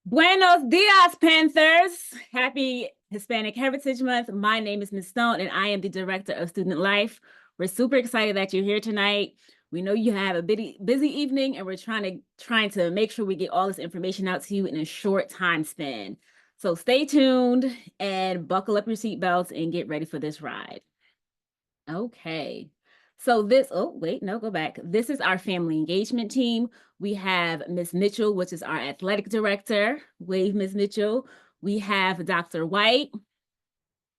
Buenos dias, Panthers. Happy Hispanic Heritage Month. My name is Ms. Stone, and I am the Director of Student Life. We're super excited that you're here tonight. We know you have a busy evening, and we're trying to make sure we get all this information out to you in a short time span. So stay tuned and buckle up your seatbelts and get ready for this ride. Okay. So this, oh, wait, no, go back. This is our family engagement team. We have Ms. Mitchell, which is our athletic director. Wave, Ms. Mitchell. We have Dr. White,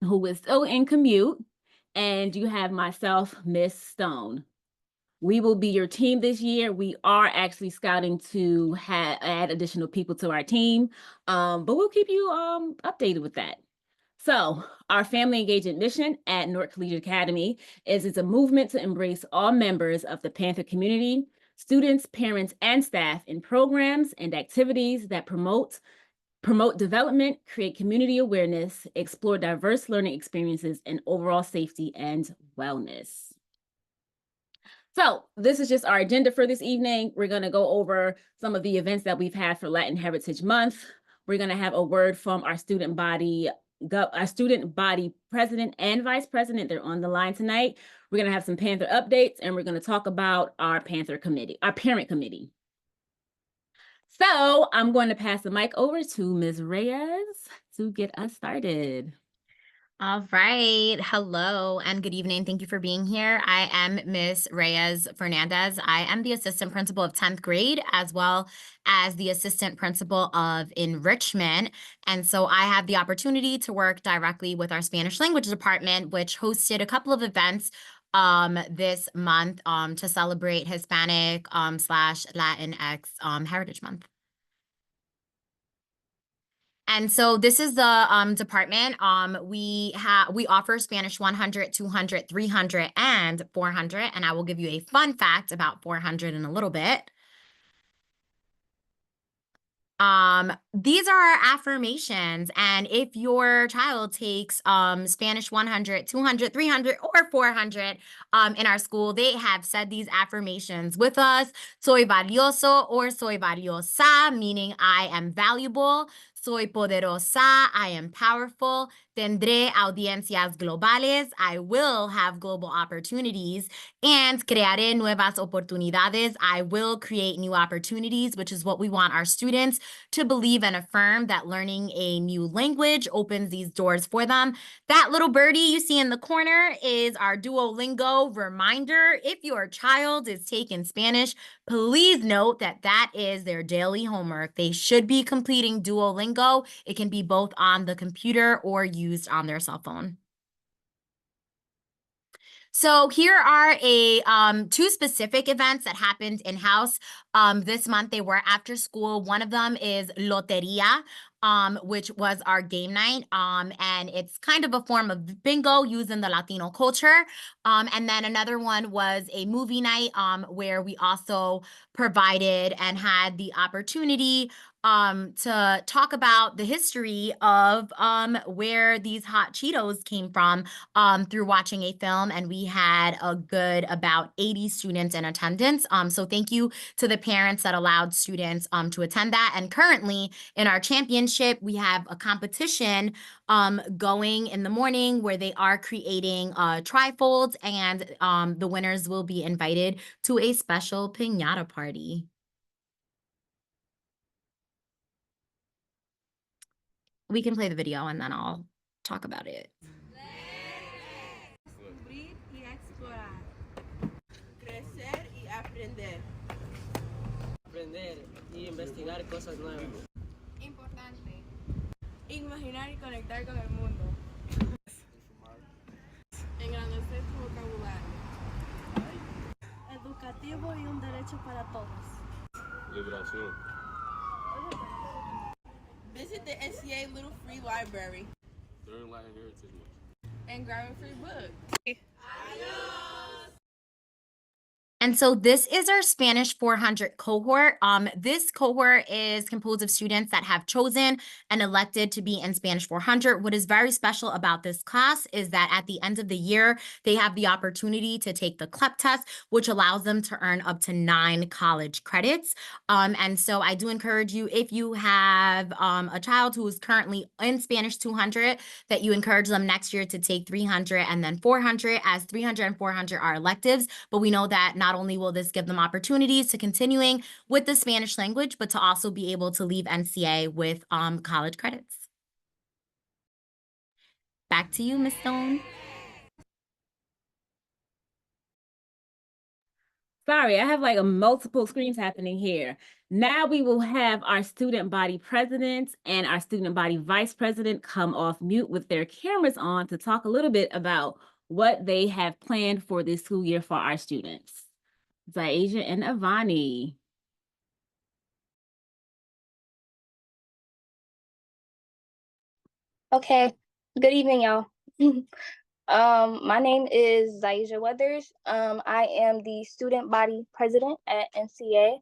who is still in commute. And you have myself, Miss Stone. We will be your team this year. We are actually scouting to add additional people to our team, but we'll keep you updated with that. So our family engagement mission at Newark Collegiate Academy is it's a movement to embrace all members of the Panther community, students, parents, and staff in programs and activities that promote development, create community awareness, explore diverse learning experiences, and overall safety and wellness. So this is just our agenda for this evening. We're going to go over some of the events that we've had for Latin Heritage Month. We're going to have a word from our student body president and vice president. They're on the line tonight. We're going to have some Panther updates, and we're going to talk about our parent committee. So I'm going to pass the mic over to Ms. Reyes to get us started. All right. Hello and good evening. Thank you for being here. I am Ms. Reyes Fernandez. I am the assistant principal of 10th grade as well as the assistant principal of enrichment. And so I have the opportunity to work directly with our Spanish language department, which hosted a couple of events this month to celebrate Hispanic / Latinx Heritage Month. And so this is the department. We offer Spanish 100, 200, 300, and 400. And I will give you a fun fact about 400 in a little bit. These are our affirmations. And if your child takes Spanish 100, 200, 300, or 400 in our school, they have said these affirmations with us. Soy valioso or soy valiosa, meaning I am valuable. Soy poderosa, I am powerful. Tendré audiencias globales, I will have global opportunities. And crearé nuevas oportunidades, I will create new opportunities, which is what we want our students to believe and affirm, that learning a new language opens these doors for them. That little birdie you see in the corner is our Duolingo reminder. If your child is taking Spanish, please note that that is their daily homework. They should be completing Duolingo. It can be both on the computer or used on their cell phone. So here are two specific events that happened in-house this month. They were after school. One of them is Loteria. which was our game night. And it's kind of a form of bingo using the Latino culture. And then another one was a movie night, where we also provided and had the opportunity to talk about the history of where these hot Cheetos came from through watching a film. And we had a good about 80 students in attendance. So thank you to the parents that allowed students to attend that. And currently in our championship, we have a competition going in the morning where they are creating trifolds, and the winners will be invited to a special piñata party. We can play the video and then I'll talk about it. Descubrir y explorar. Crecer y aprender. Aprender y investigar cosas nuevas. Importante. Imaginar y conectar con el mundo. Engrandecer tu vocabulario. Educativo y un derecho para todos. Liberación. Visit the SCA Little Free Library. Learn Latin Heritage Month. And grab a free book. And so this is our Spanish 400 cohort. This cohort is composed of students that have chosen and elected to be in Spanish 400. What is very special about this class is that at the end of the year, they have the opportunity to take the CLEP test, which allows them to earn up to 9 college credits. And so I do encourage you, if you have a child who is currently in Spanish 200, that you encourage them next year to take 300 and then 400, as 300 and 400 are electives. But we know that not only will this give them opportunities to continuing with the Spanish language, but to also be able to leave NCA with college credits. Back to you, Ms. Stone. Sorry, I have like multiple screens happening here. Now we will have our student body presidents and our student body vice president come off mute with their cameras on to talk a little bit about what they have planned for this school year for our students. Zaisha and Avani. Okay, good evening, y'all. My name is Zaisha Weathers. I am the student body president at NCA.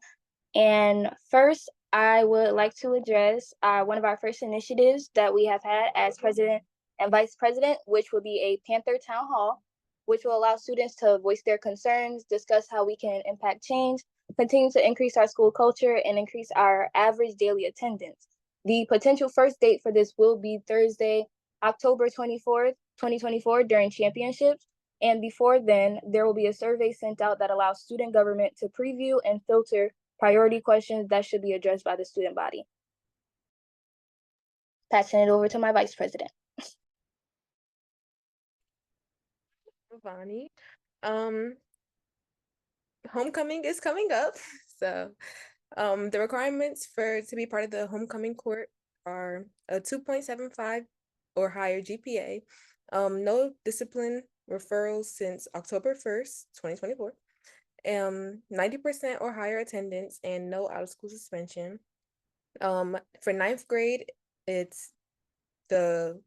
And first, I would like to address one of our first initiatives that we have had as president and vice president, which will be a Panther Town Hall, which will allow students to voice their concerns, discuss how we can impact change, continue to increase our school culture, and increase our average daily attendance. The potential first date for this will be Thursday, October 24th, 2024 during championships. And before then, there will be a survey sent out that allows student government to preview and filter priority questions that should be addressed by the student body. Passing it over to my vice president. Vani. Homecoming is coming up. So the requirements to be part of the homecoming court are a 2.75 or higher GPA, no discipline referrals since October 1st, 2024, 90% or higher attendance, and no out-of-school suspension. For 9th grade, it's the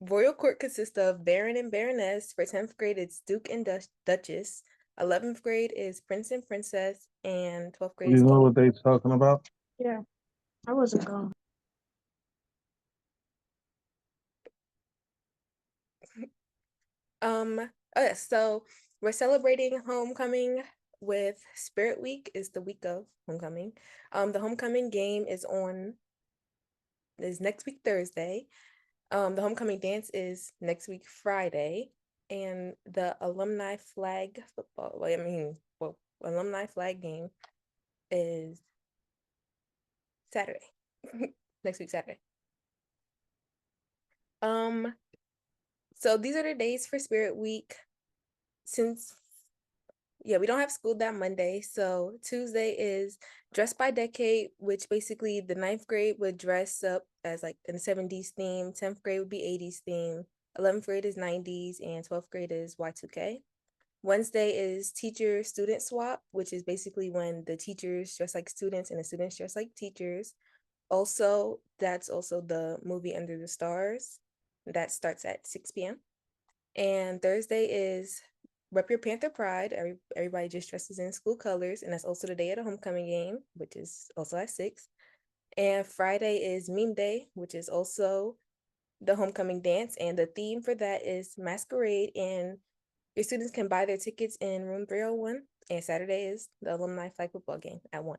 Royal Court consists of Baron and Baroness. For 10th grade, it's Duke and Duchess. 11th grade is Prince and Princess, and 12th grade is You know King. what they talking about? Yeah, I wasn't gone. Okay, so we're celebrating homecoming with Spirit Week is the week of homecoming. The homecoming game is next week Thursday. The homecoming dance is next week Friday, and the alumni flag alumni flag game is Saturday. Next week Saturday. So these are the days for Spirit Week. Since we don't have school that Monday, so Tuesday is Dress by Decade, which basically the 9th grade would dress up as like in 70s theme, 10th grade would be 80s theme, 11th grade is 90s, and 12th grade is Y2K. Wednesday is teacher student swap, which is basically when the teachers dress like students and the students dress like teachers. Also, that's also the movie Under the Stars. That starts at 6 p.m. And Thursday is Rep Your Panther Pride. Everybody just dresses in school colors, and that's also the day of the homecoming game, which is also at 6. And Friday is Meme Day, which is also the homecoming dance, and the theme for that is masquerade, and your students can buy their tickets in room 301. And Saturday is the alumni flag football game at 1.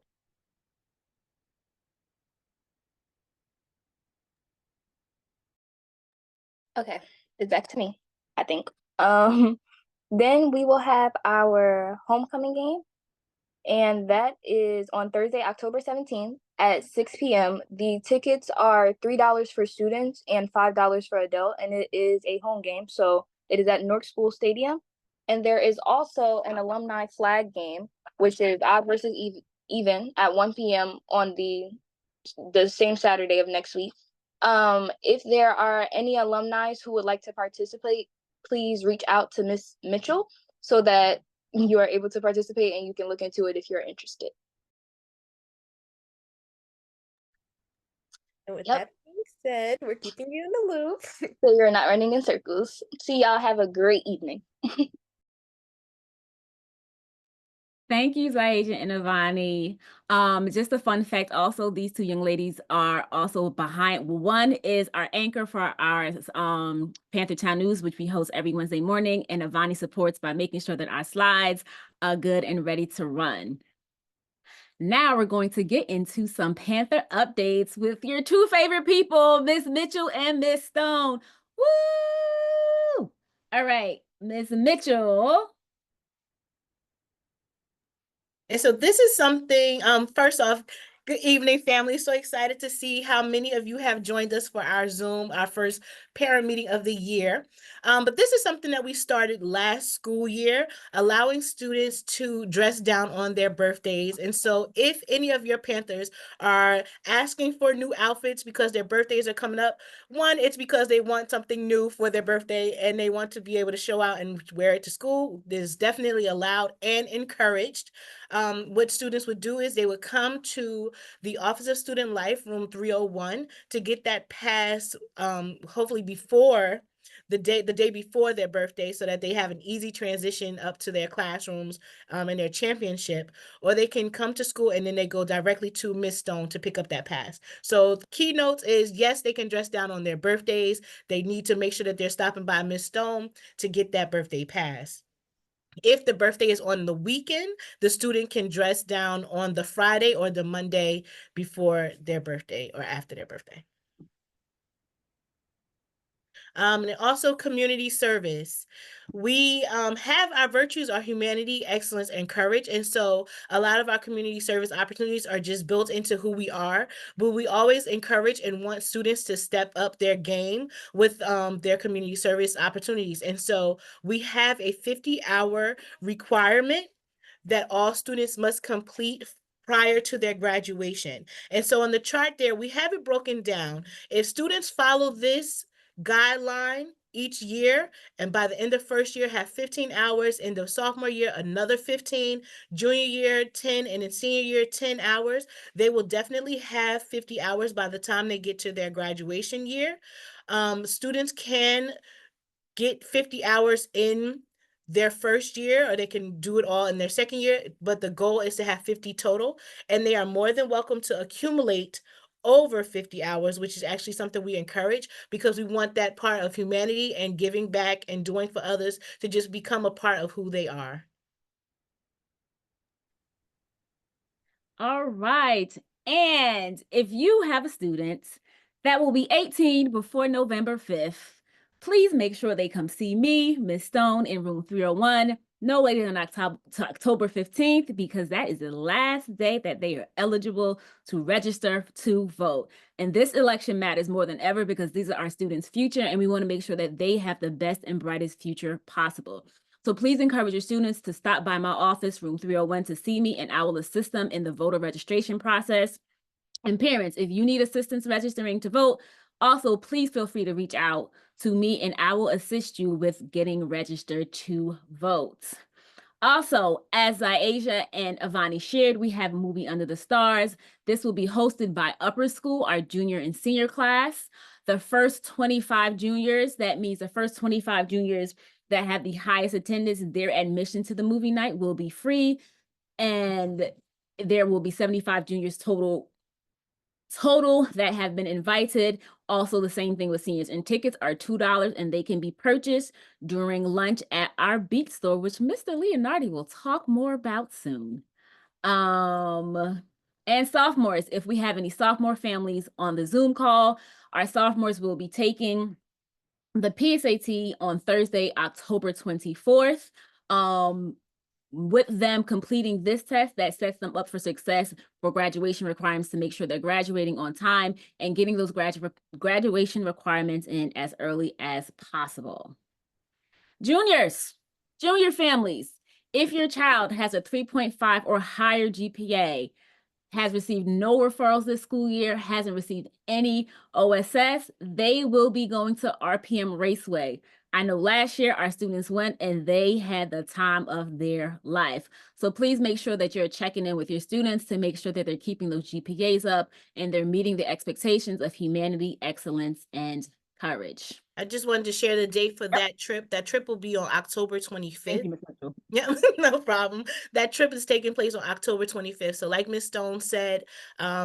Okay, it's back to me, I think. Um, then we will have our homecoming game, and that is on Thursday, October 17th at 6 p.m. The tickets are $3 for students and $5 for adult, and it is a home game, so it is at Newark School Stadium. And there is also an alumni flag game, which is odd versus even at 1 p.m. on the same Saturday of next week. If there are any alumni who would like to participate, please reach out to Miss Mitchell so that you are able to participate and you can look into it if you're interested. And with Yep. that being said, we're keeping you in the loop. So you're not running in circles. See y'all. Have a great evening. Thank you, Zaija and Ivani. Just a fun fact, also, these two young ladies are also behind. One is our anchor for our Panther Town News, which we host every Wednesday morning, and Ivani supports by making sure that our slides are good and ready to run. Now we're going to get into some Panther updates with your two favorite people, Miss Mitchell and Miss Stone. Woo! All right, Miss Mitchell. And so this is something, first off, good evening, family. So excited to see how many of you have joined us for our Zoom, our first parent meeting of the year. But this is something that we started last school year, allowing students to dress down on their birthdays. And so if any of your Panthers are asking for new outfits because their birthdays are coming up, one, it's because they want something new for their birthday and they want to be able to show out and wear it to school. This is definitely allowed and encouraged. What students would do is they would come to the Office of Student Life, room 301, to get that pass, hopefully before the day before their birthday, so that they have an easy transition up to their classrooms and their championship. Or they can come to school and then they go directly to Miss Stone to pick up that pass. So the keynotes is, yes, they can dress down on their birthdays. They need to make sure that they're stopping by Miss Stone to get that birthday pass. If the birthday is on the weekend, the student can dress down on the Friday or the Monday before their birthday or after their birthday. And also community service. We have our virtues, our humanity, excellence, and courage. And so a lot of our community service opportunities are just built into who we are, but we always encourage and want students to step up their game with their community service opportunities. And so we have a 50-hour requirement that all students must complete prior to their graduation. And so on the chart there, we have it broken down. If students follow this guideline each year, and by the end of first year have 15 hours, in the sophomore year another 15, junior year 10, and in senior year 10 hours, they will definitely have 50 hours by the time they get to their graduation year. Students can get 50 hours in their first year, or they can do it all in their second year, but the goal is to have 50 total, and they are more than welcome to accumulate over 50 hours, which is actually something we encourage because we want that part of humanity and giving back and doing for others to just become a part of who they are. All right. And if you have a student that will be 18 before November 5th, please make sure they come see me, Miss Stone, in room 301, no later than October 15th, because that is the last day that they are eligible to register to vote. And this election matters more than ever because these are our students' future, and we want to make sure that they have the best and brightest future possible. So please encourage your students to stop by my office, room 301, to see me, and I will assist them in the voter registration process. And parents, if you need assistance registering to vote, also please feel free to reach out to me and I will assist you with getting registered to vote. Also, as Asia and Avani shared, we have a movie Under the Stars. This will be hosted by Upper School, our junior and senior class. The first 25 juniors, that means the first 25 juniors that have the highest attendance, their admission to the movie night will be free. And there will be 75 juniors total that have been invited. Also, the same thing with seniors. And tickets are $2 and they can be purchased during lunch at our Beat store, which Mr. Leonardi will talk more about soon. And sophomores, if we have any sophomore families on the Zoom call, our sophomores will be taking the PSAT on Thursday, October 24th. With them completing this test, that sets them up for success for graduation requirements to make sure they're graduating on time and getting those graduation requirements in as early as possible. Juniors, junior families, if your child has a 3.5 or higher GPA, has received no referrals this school year, hasn't received any OSS, they will be going to RPM Raceway. I know last year our students went and they had the time of their life. So please make sure that you're checking in with your students to make sure that they're keeping those GPAs up and they're meeting the expectations of humanity, excellence, and courage. I just wanted to share the date for that trip. That trip will be on October 25th. Thank you, Ms. Mitchell. Yeah, no problem. That trip is taking place on October 25th. So like Ms. Stone said,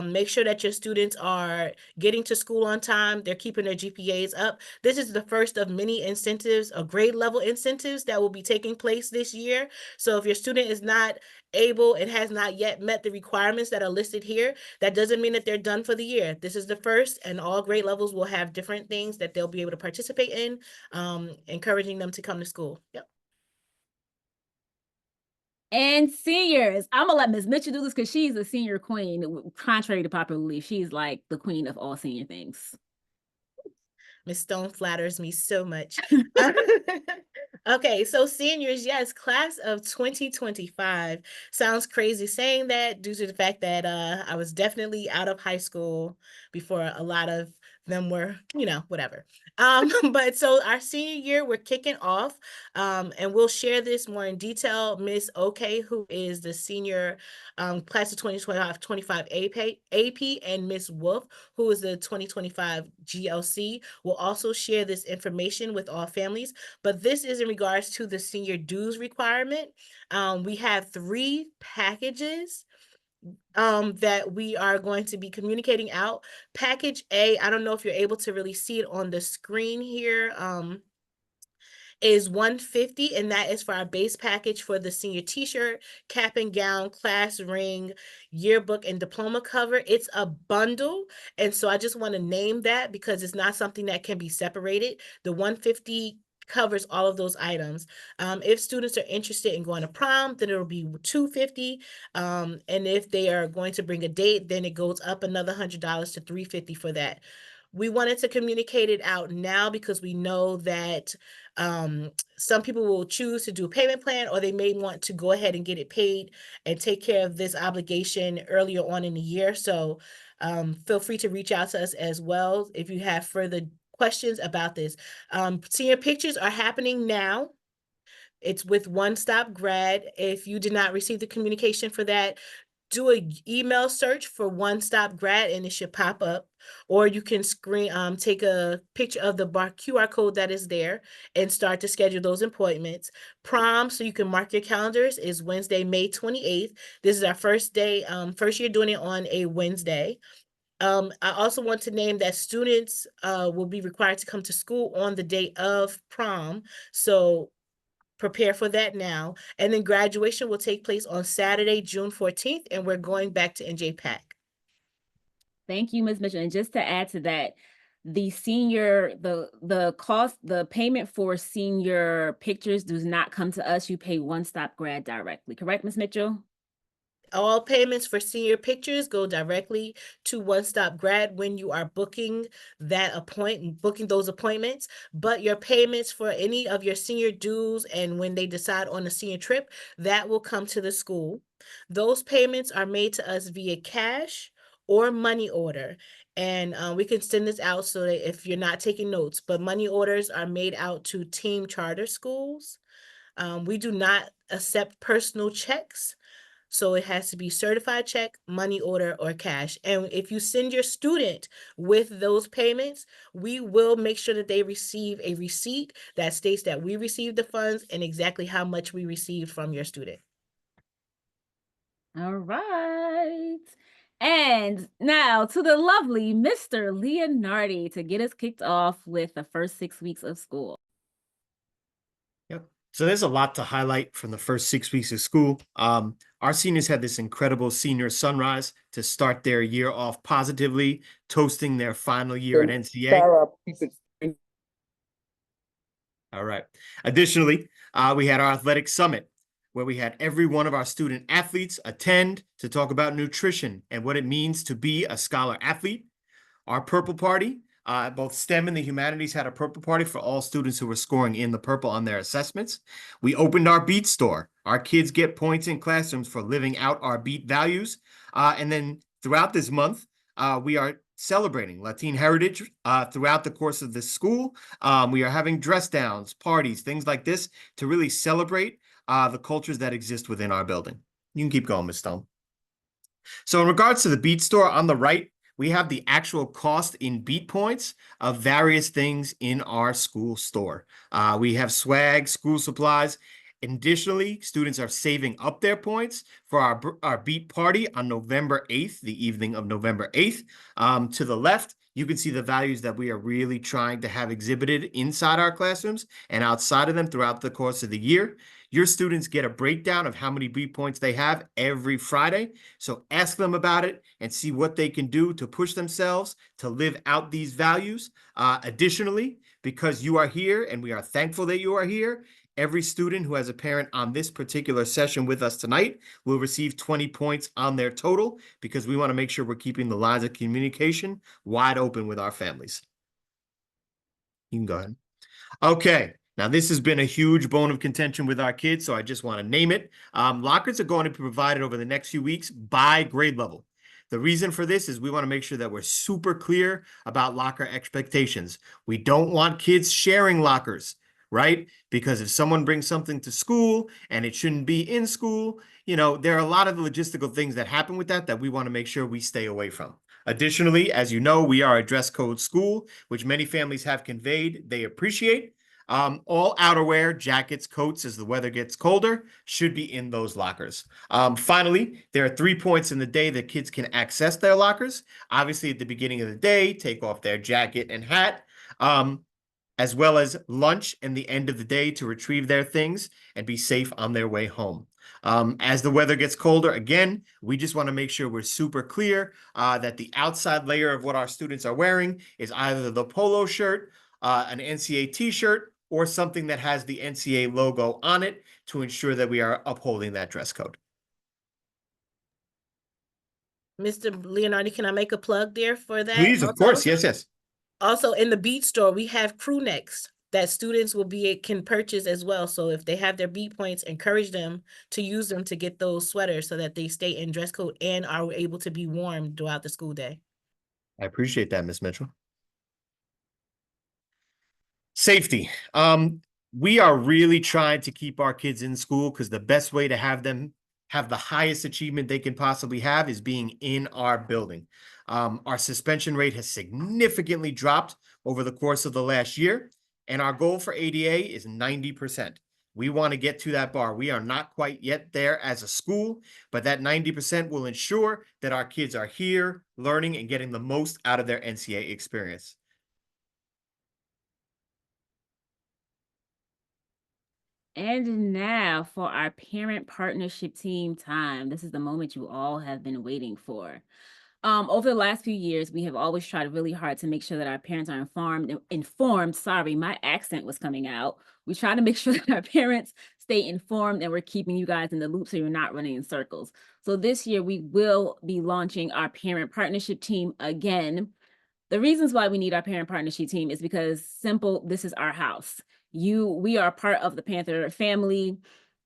make sure that your students are getting to school on time. They're keeping their GPAs up. This is the first of many incentives, or grade level incentives that will be taking place this year. So if your student is not able and has not yet met the requirements that are listed here, that doesn't mean that they're done for the year. This is the first, and all grade levels will have different things that they'll be able to participate in, encouraging them to come to school. Yep. And seniors, I'm gonna let Ms. Mitchell do this because she's a senior queen. Contrary to popular belief, she's like the queen of all senior things. Miss Stone flatters me so much. Okay, so seniors, yes, class of 2025. Sounds crazy saying that due to the fact that I was definitely out of high school before a lot of them were, whatever. But so our senior year, we're kicking off, and we'll share this more in detail. Miss OK, who is the senior class of 2025 AP, and Miss Wolf, who is the 2025 GLC, will also share this information with all families. But this is in regards to the senior dues requirement. We have 3 packages that we are going to be communicating out. Package A, I don't know if you're able to really see it on the screen here. Is $150, and that is for our base package for the senior t-shirt, cap and gown, class ring, yearbook, and diploma cover. It's a bundle, and so I just want to name that because it's not something that can be separated. The $150 covers all of those items. If students are interested in going to prom, then it'll be $250. And if they are going to bring a date, then it goes up another $100 to $350 for that. We wanted to communicate it out now because we know that some people will choose to do a payment plan, or they may want to go ahead and get it paid and take care of this obligation earlier on in the year. So feel free to reach out to us as well if you have further questions about this. Senior pictures are happening now. It's with One Stop Grad. If you did not receive the communication for that, do an email search for One Stop Grad and it should pop up. Or you can take a picture of the QR code that is there and start to schedule those appointments. Prom, so you can mark your calendars, is Wednesday, May 28th. This is our first day, first year doing it on a Wednesday. I also want to name that students will be required to come to school on the day of prom. So prepare for that now. And then graduation will take place on Saturday, June 14th, and we're going back to NJPAC. Thank you, Ms. Mitchell. And just to add to that, the payment for senior pictures does not come to us. You pay One Stop Grad directly. Correct, Ms. Mitchell? All payments for senior pictures go directly to One Stop Grad when you are booking those appointments. But your payments for any of your senior dues and when they decide on a senior trip, that will come to the school. Those payments are made to us via cash or money order. And we can send this out so that if you're not taking notes, but money orders are made out to team charter schools. We do not accept personal checks. So it has to be certified check, money order, or cash. And if you send your student with those payments, we will make sure that they receive a receipt that states that we received the funds and exactly how much we received from your student. All right. And now to the lovely Mr. Leonardi to get us kicked off with the first 6 weeks of school. Yep. So there's a lot to highlight from the first 6 weeks of school. Our seniors had this incredible senior sunrise to start their year off positively, toasting their final year at NCA. All right. Additionally, we had our athletic summit, where we had every one of our student athletes attend to talk about nutrition and what it means to be a scholar athlete. Our purple party, both STEM and the humanities had a purple party for all students who were scoring in the purple on their assessments. We opened our Beat store. Our kids get points in classrooms for living out our Beat values. And then throughout this month, we are celebrating Latin heritage throughout the course of this school. We are having dress downs, parties, things like this to really celebrate the cultures that exist within our building. You can keep going, Ms. Stone. So in regards to the Beat store on the right, we have the actual cost in beat points of various things in our school store. We have swag, school supplies. Additionally, students are saving up their points for our beat party on November 8th, the evening of November 8th. To the left, you can see the values that we are really trying to have exhibited inside our classrooms and outside of them throughout the course of the year. Your students get a breakdown of how many beat points they have every Friday. So ask them about it and see what they can do to push themselves to live out these values. Additionally, because you are here and we are thankful that you are here, every student who has a parent on this particular session with us tonight will receive 20 points on their total because we want to make sure we're keeping the lines of communication wide open with our families. You can go ahead. Okay. Now, this has been a huge bone of contention with our kids, so I just want to name it. Lockers are going to be provided over the next few weeks by grade level. The reason for this is we want to make sure that we're super clear about locker expectations. We don't want kids sharing lockers, right? Because if someone brings something to school and it shouldn't be in school, there are a lot of logistical things that happen with that we want to make sure we stay away from. Additionally, as you know, we are a dress code school, which many families have conveyed they appreciate. All outerwear, jackets, coats, as the weather gets colder, should be in those lockers. Finally, there are 3 points in the day that kids can access their lockers. Obviously, at the beginning of the day, take off their jacket and hat, as well as lunch and the end of the day to retrieve their things and be safe on their way home. As the weather gets colder, again, we just want to make sure we're super clear that the outside layer of what our students are wearing is either the polo shirt, an NCA t-shirt, or something that has the NCA logo on it to ensure that we are upholding that dress code. Mr. Leonardi, can I make a plug there for that? Please, of course. Yes. Also, in the Beat store, we have crew necks that students can purchase as well. So if they have their beat points, encourage them to use them to get those sweaters so that they stay in dress code and are able to be warm throughout the school day. I appreciate that, Ms. Mitchell. Safety. We are really trying to keep our kids in school because the best way to have them have the highest achievement they can possibly have is being in our building. Our suspension rate has significantly dropped over the course of the last year, and our goal for ADA is 90%. We want to get to that bar. We are not quite yet there as a school, but that 90% will ensure that our kids are here, learning, and getting the most out of their NCA experience. And now for our parent partnership team time. This is the moment you all have been waiting for. Over the last few years, we have always tried really hard to make sure that our parents are informed. Sorry, my accent was coming out. We try to make sure that our parents stay informed and we're keeping you guys in the loop so you're not running in circles. So this year we will be launching our parent partnership team again. The reasons why we need our parent partnership team is because this is our house. We are part of the Panther family.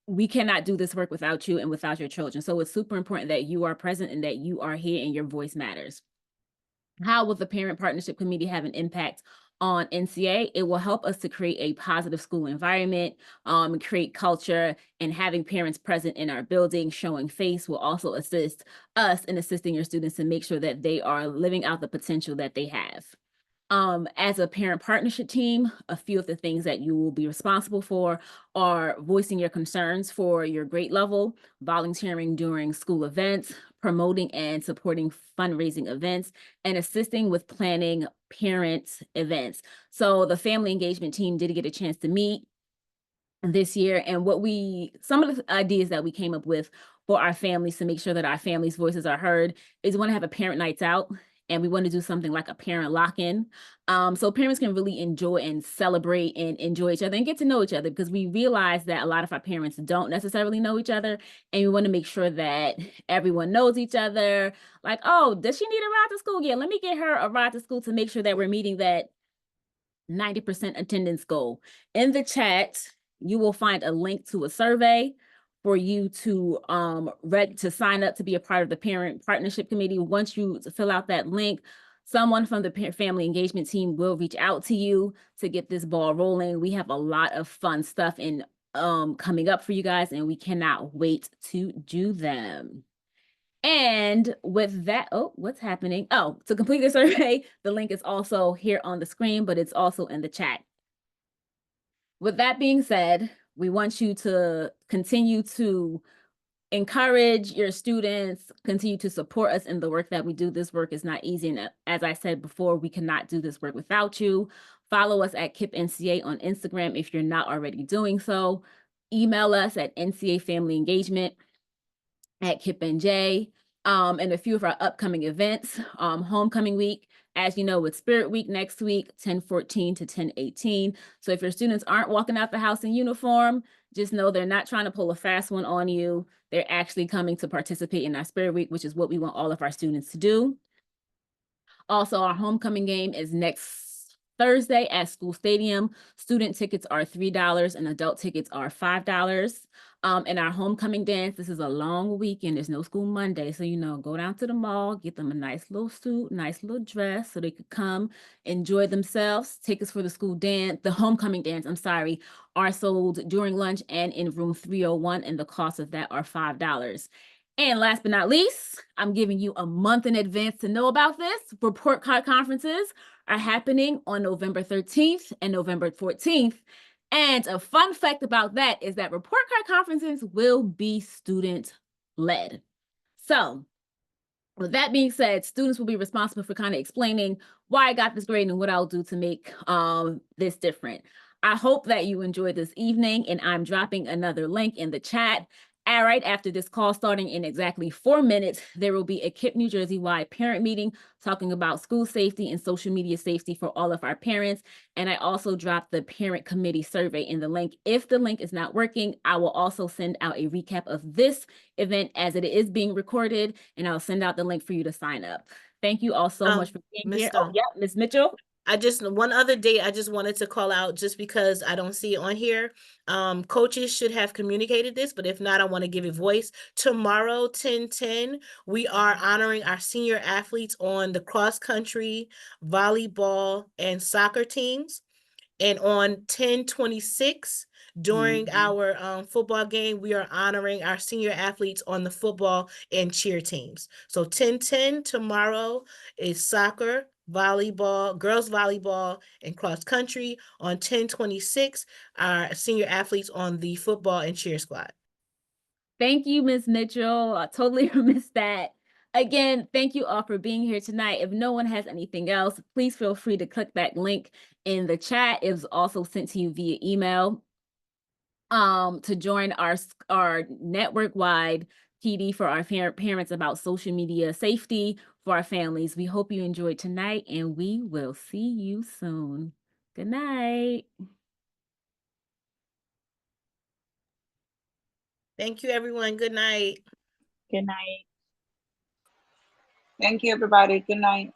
We cannot do this work without you and without your children. So it's super important that you are present and that you are here and your voice matters. How will the Parent Partnership Committee have an impact on NCA. It will help us to create a positive school environment, create culture, and having parents present in our building, showing face, will also assist us in assisting your students to make sure that they are living out the potential that they have. As a parent partnership team, a few of the things that you will be responsible for are voicing your concerns for your grade level, volunteering during school events, promoting and supporting fundraising events, and assisting with planning parent events. So the family engagement team did get a chance to meet this year, and some of the ideas that we came up with for our families to make sure that our families' voices are heard is we want to have a parent nights out, and we want to do something like a parent lock-in, so parents can really enjoy and celebrate and enjoy each other and get to know each other, because we realize that a lot of our parents don't necessarily know each other, and we want to make sure that everyone knows each other. Like, oh, does she need a ride to school? Yeah, let me get her a ride to school to make sure that we're meeting that 90% attendance goal. In the chat, you will find a link to a survey for you to sign up to be a part of the parent partnership committee. Once you fill out that link, someone from the family engagement team will reach out to you to get this ball rolling. We have a lot of fun stuff coming up for you guys, and we cannot wait to do them. And with that, oh, what's happening? Oh, to complete the survey, the link is also here on the screen, but it's also in the chat. With that being said, we want you to continue to encourage your students, continue to support us in the work that we do. This work is not easy. And as I said before, we cannot do this work without you. Follow us at KIP NCA on Instagram if you're not already doing so. Email us at ncafamilyengagement@KipNJ. And a few of our upcoming events, homecoming week, as you know, it's Spirit Week next week, 10/14 to 10/18. So if your students aren't walking out the house in uniform, just know they're not trying to pull a fast one on you. They're actually coming to participate in our Spirit Week, which is what we want all of our students to do. Also, our homecoming game is next Thursday at School Stadium. Student tickets are $3 and adult tickets are $5. And our homecoming dance, this is a long weekend. There's no school Monday. So, go down to the mall, get them a nice little suit, nice little dress so they could come enjoy themselves. Tickets for the school dance, the homecoming dance, are sold during lunch and in room 301, and the cost of that are $5. And last but not least, I'm giving you a month in advance to know about this. Report card conferences are happening on November 13th and November 14th. And a fun fact about that is that report card conferences will be student-led. So with that being said, students will be responsible for kind of explaining why I got this grade and what I'll do to make this different. I hope that you enjoyed this evening, and I'm dropping another link in the chat. All right, after this call starting in exactly 4 minutes, there will be a KIP New Jersey-wide parent meeting talking about school safety and social media safety for all of our parents. And I also dropped the parent committee survey in the link. If the link is not working, I will also send out a recap of this event as it is being recorded, and I'll send out the link for you to sign up. Thank you all so much for being Ms. here. Stone. Oh, yeah, Ms. Mitchell. One other date I just wanted to call out, just because I don't see it on here. Coaches should have communicated this, but if not, I want to give it voice. Tomorrow, 10/10, we are honoring our senior athletes on the cross country, volleyball, and soccer teams. And on 10/26, during our football game, we are honoring our senior athletes on the football and cheer teams. So 10/10 tomorrow is soccer, volleyball, girls volleyball, and cross country. On 10/26, our senior athletes on the football and cheer squad. Thank you, Ms. Mitchell. I totally missed that. Again, thank you all for being here tonight. If no one has anything else, please feel free to click that link in the chat. It was also sent to you via email to join our network-wide PD for our parents about social media safety for our families. We hope you enjoyed tonight, and we will see you soon. Good night. Thank you, everyone. Good night. Good night. Thank you, everybody. Good night.